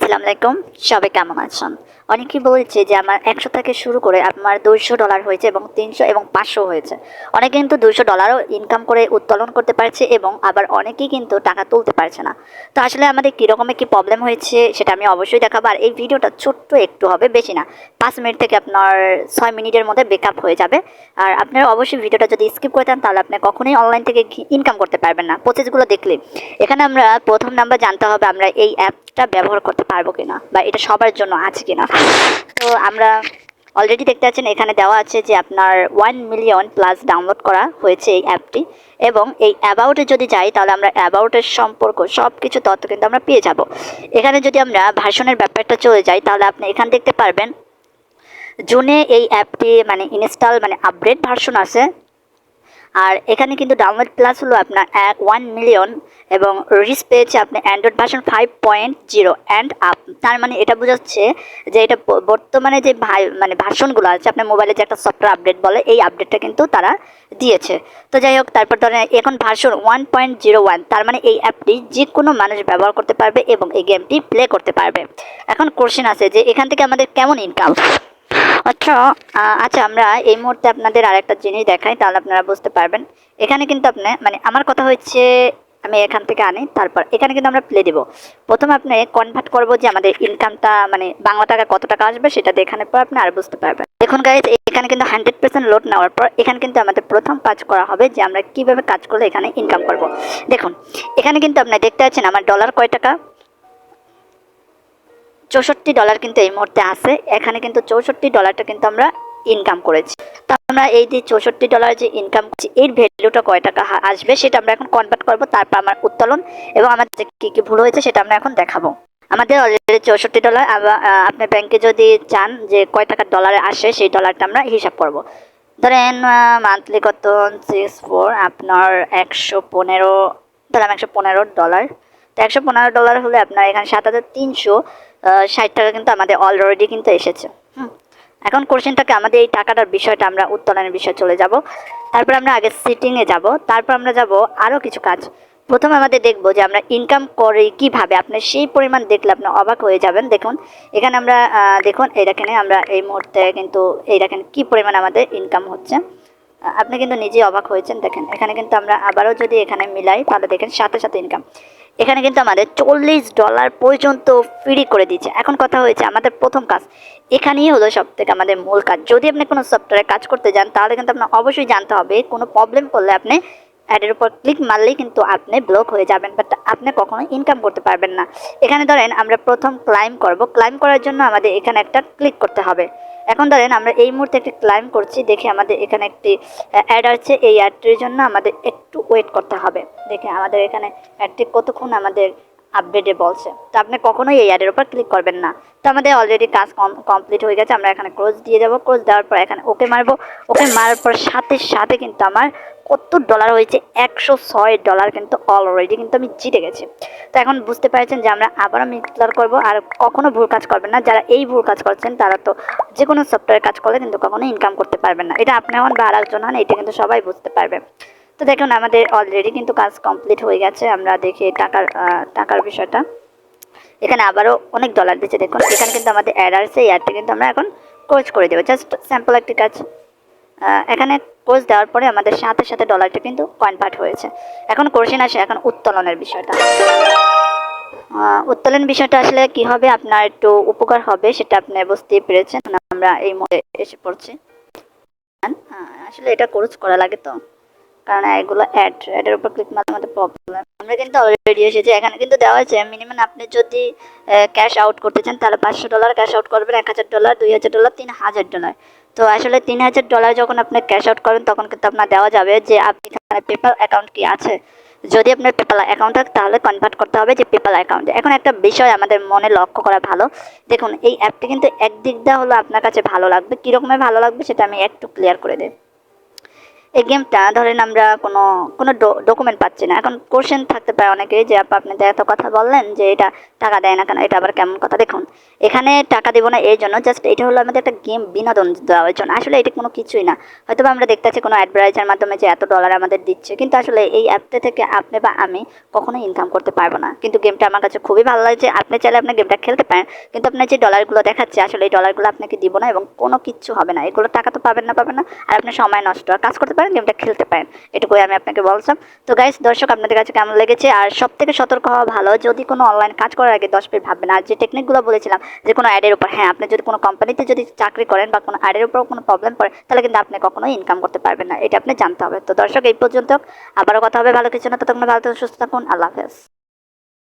আসসালামু আলাইকুম, সবাই কেমন আছেন? অনেকেই বলছে যে আমার ১০০ থেকে শুরু করে আমার $200 হয়েছে এবং ৩০০ এবং ৫০০ হয়েছে। অনেকে কিন্তু $200ও ইনকাম করে উত্তোলন করতে পারছে এবং আবার অনেকেই কিন্তু টাকা তুলতে পারছে না। তো আসলে আমাদের কী রকমের কী প্রবলেম হয়েছে সেটা আমি অবশ্যই দেখাবো। আর এই ভিডিওটা ছোট্ট একটু হবে, বেশি না। ৫ মিনিট থেকে আপনার ৬ মিনিটের মধ্যে ব্যাকআপ হয়ে যাবে। আর আপনারা অবশ্যই ভিডিওটা যদি স্কিপ করে দেন তাহলে আপনি কখনোই অনলাইন থেকে ইনকাম করতে পারবেন না। প্রসেসগুলো দেখলে এখানে আমরা প্রথম নাম্বার জানতে হবে আমরা এই অ্যাপটা ব্যবহার করতে পারবো কিনা বা এটা সবার জন্য আছে কিনা। তো আমরা অলরেডি দেখতে পাচ্ছেন এখানে দেওয়া আছে যে আপনার 1 মিলিয়ন প্লাস ডাউনলোড করা হয়েছে এই অ্যাপটি। এবং এই অ্যাবাউটে যদি যাই তাহলে আমরা অ্যাবাউটের সম্পর্ক সব কিছু তথ্য কিন্তু আমরা পেয়ে যাব। এখানে যদি আমরা ভার্সনের ব্যাপারটা চলে যাই তাহলে আপনি এখানে দেখতে পারবেন জুনে এই অ্যাপটি ইনস্টল আপডেট ভার্সন আছে। আর এখানে কিন্তু ডাউনলোড প্লাস হলো আপনার 1 মিলিয়ন এবং রিচ পেয়েছে আপনি অ্যান্ড্রয়েড ভার্সন 5.0 অ্যান্ড আপ। তার মানে এটা বোঝাচ্ছে যে এটা বর্তমানে যে ভার্সনগুলো আছে আপনার মোবাইলে যে একটা সফটওয়্যার আপডেট বলে এই আপডেটটা কিন্তু তারা দিয়েছে। তো যাই হোক, তারপর ধরেন এখন ভার্সন 1.01, তার মানে এই অ্যাপটি যে কোনো মানুষ ব্যবহার করতে পারবে এবং এই গেমটি প্লে করতে পারবে। এখন কোশ্চেন আছে যে এখান থেকে আমাদের কেমন ইনকাম। আচ্ছা, আমরা এই মুহূর্তে আপনাদের আরেকটা জিনিস দেখাই তাহলে আপনারা বুঝতে পারবেন। এখানে কিন্তু আপনি আমার কথা হচ্ছে আমি এখান থেকে আনি, তারপর এখানে কিন্তু আমরা প্লে দেবো। প্রথমে আপনি কনভার্ট করবো যে আমাদের ইনকামটা বাংলা টাকা কত টাকা আসবে সেটা দেখানোর পর আপনি আর বুঝতে পারবেন। দেখুন গাইজ, এখানে কিন্তু 100% লোড নেওয়ার পর এখানে কিন্তু আমাদের প্রথম কাজ করা হবে যে আমরা কিভাবে কাজ করলে এখানে ইনকাম করব। দেখুন এখানে কিন্তু আপনি দেখতে পাচ্ছেন আমার ডলার কয় টাকা, $64 কিন্তু এই মুহূর্তে আছে। এখানে কিন্তু $64টা কিন্তু আমরা ইনকাম করেছি। তো আমরা এই যে $64 যে ইনকাম করছি এর ভ্যালুটা কয় টাকা আসবে সেটা আমরা এখন কনভার্ট করব। তারপর আমার উত্তোলন এবং আমাদের কী কী ভুল হয়েছে সেটা আমরা এখন দেখাবো। আমাদের অলরেডি $64। আপনার ব্যাংকে যদি চান যে কয় টাকা ডলারে আসে সেই ডলারটা আমরা হিসাব করব। ধরেন মান্থলি কত 64 আপনার 115, ধরলাম $115। তো $115 হলে আপনার এখানে 7,360 টাকা কিন্তু আমাদের অলরেডি কিন্তু এসেছে। এখন কোশ্চেনটাকে আমাদের এই টাকাটার বিষয়টা আমরা উত্তোলনের বিষয়ে চলে যাব। তারপর আমরা আগে সিটিংয়ে যাব, তারপর আমরা যাব আরও কিছু কাজ। প্রথমে আমাদের দেখব যে আমরা ইনকাম করি কিভাবে। আপনি সেই পরিমাণ দেখলে আপনি অবাক হয়ে যাবেন। দেখুন এখানে আমরা দেখুন এই দেখেন আমরা এই মুহূর্তে কিন্তু এই দেখেন কী পরিমাণ আমাদের ইনকাম হচ্ছে। আপনি কিন্তু নিজেই অবাক হয়েছেন। দেখেন এখানে কিন্তু আমরা আবারও যদি এখানে মিলাই তাহলে দেখেন সাথে সাথে ইনকাম। এখানে কিন্তু আমাদের $40 পর্যন্ত ফ্রি করে দিচ্ছে। এখন কথা হয়েছে আমাদের প্রথম কাজ এখানেই হলো সবথেকে আমাদের মূল কাজ। যদি আপনি কোনো সফটওয়্যারে কাজ করতে যান তাহলে কিন্তু আপনার অবশ্যই জানতে হবে কোনো প্রবলেম করলে আপনি অ্যাডের উপর ক্লিক মারলেই কিন্তু আপনি ব্লক হয়ে যাবেন, বাট আপনি কখনোই ইনকাম করতে পারবেন না। এখানে ধরেন আমরা প্রথম ক্লাইম করব। ক্লাইম করার জন্য আমাদের এখানে একটা ক্লিক করতে হবে। এখন ধরেন আমরা এই মুহূর্তে একটি ক্লাইম করছি, দেখে আমাদের এখানে একটি অ্যাড আছে। এই অ্যাডটির জন্য আমাদের একটু ওয়েট করতে হবে। দেখে আমাদের এখানে অ্যাডটি কতক্ষণ আমাদের আপডেটে বলছে। তো আপনি কখনোই এই অ্যাডের উপর ক্লিক করবেন না। তো আমাদের অলরেডি কাজ কমপ্লিট হয়ে গেছে। আমরা এখানে ক্লোজ দিয়ে যাব। ক্লোজ দেওয়ার পর এখানে ওকে মারবো। ওকে মারার পর সাথে সাথে কিন্তু আমার কত ডলার হয়েছে, $106 কিন্তু অলরেডি কিন্তু আমি জিতে গেছি। তো এখন বুঝতে পারছেন যে আমরা আবারও মিক্সচার করবো। আর কখনো ভুল কাজ করবেন না। যারা এই ভুল কাজ করছেন তারা তো যে কোনো সফটওয়্যার কাজ করলে কিন্তু কখনো ইনকাম করতে পারবেন না। এটা আপনি হন বা আর একজন হন, এটা কিন্তু সবাই বুঝতে পারবে। তো দেখুন আমাদের অলরেডি কিন্তু কাজ কমপ্লিট হয়ে গেছে। আমরা দেখি টাকার বিষয়টা। এখানে আবারও অনেক ডলার দিচ্ছে। দেখুন এখানে কিন্তু আমাদের অ্যাড আসছে। এই অ্যাডটা কিন্তু আমরা এখন ক্লোজ করে দেবো। জাস্ট স্যাম্পল একটি কাজ। এখানে ক্লোজ দেওয়ার পরে আমাদের সাথে সাথে ডলারটা কিন্তু কনভার্ট হয়েছে। এখন কোশ্চেন আসে এখন উত্তোলনের বিষয়টা। উত্তোলন বিষয়টা আসলে কি হবে আপনার একটু উপকার হবে সেটা আপনি বুঝতেই পেরেছেন। আমরা এই মোড়ে এসে পড়ছি। আসলে এটা কোর্স করা লাগে তো, কারণ এগুলো অ্যাডের উপর ক্লিক মারলে আমাদের প্রবলেম। আমরা কিন্তু অলরেডি এসেছি। এখানে কিন্তু দেওয়া আছে মিনিমাম আপনি যদি ক্যাশ আউট করতে চান তাহলে $500 ক্যাশ আউট করবেন, $1000, $2000, $3000। তো আসলে $3000 যখন আপনি ক্যাশ আউট করবেন তখন কিন্তু আপনার দেওয়া যাবে যে আপনি এখানে পেপ্যাল অ্যাকাউন্ট কি আছে। যদি আপনার পেপ্যাল অ্যাকাউন্ট থাকে তাহলে কনভার্ট করতে হবে যে পেপ্যাল অ্যাকাউন্টে। এখন একটা বিষয় আমাদের মনে লক্ষ্য করা ভালো। দেখুন এই অ্যাপটি কিন্তু একদিক দিয়ে হলো আপনার কাছে ভালো লাগবে। কীরকমের ভালো লাগবে সেটা আমি একটু ক্লিয়ার করে দিই। এই গেমটা ধরেন আমরা কোনো কোনো ডকুমেন্ট পাচ্ছি না। এখন কোশ্চেন থাকতে পারে অনেকেই যে আপা আপনি তো এত কথা বললেন যে এটা টাকা দেয় না কেন, এটা আবার কেমন কথা। দেখুন এখানে টাকা দিব না এই জন্য, জাস্ট এটা হলো আমাদের একটা গেম বিনোদন দেওয়ার জন্য। আসলে এটা কোনো কিছুই না। হয়তো বা আমরা দেখতে পাচ্ছি কোনো অ্যাডভার্টাইজার মাধ্যমে যে এত ডলার আমাদের দিচ্ছে, কিন্তু আসলে এই অ্যাপটা থেকে আপনি বা আমি কখনোই ইনকাম করতে পারবো না। কিন্তু গেমটা আমার কাছে খুবই ভালো লাগছে। আপনি চাইলে আপনি গেমটা খেলতে পারেন, কিন্তু আপনার যে ডলারগুলো দেখাচ্ছে আসলে এই ডলারগুলো আপনাকে দিব না এবং কোনো কিচ্ছু হবে না। এগুলো টাকা তো পাবেন না, আর আপনার সময় নষ্ট। আর কাজ করতে পারেন, গেমটা খেলতে পারেন, এটুকুই আমি আপনাকে বলছিলাম। তো গাইস দর্শক, আপনাদের কাছে কেমন লেগেছে? আর সব থেকে সতর্ক হওয়া ভালো, যদি কোনো অনলাইন কাজ করার আগে 10 মিনিট ভাববেন। আর যে টেকনিকগুলো বলেছিলাম যে কোনো অ্যাডের উপর, হ্যাঁ আপনি যদি কোনো কোম্পানিতে যদি চাকরি করেন বা কোনো অ্যাডের উপর কোনো প্রবলেম পড়ে, তাহলে কিন্তু আপনি কখনোই ইনকাম করতে পারবেন না, এটা আপনি জানতে হবে। তো দর্শক এই পর্যন্ত, আবারও কথা হবে ভালো কিছু না। ততক্ষণ ভালো থাকুন, সুস্থ থাকুন, আল্লাহ হাফেজ।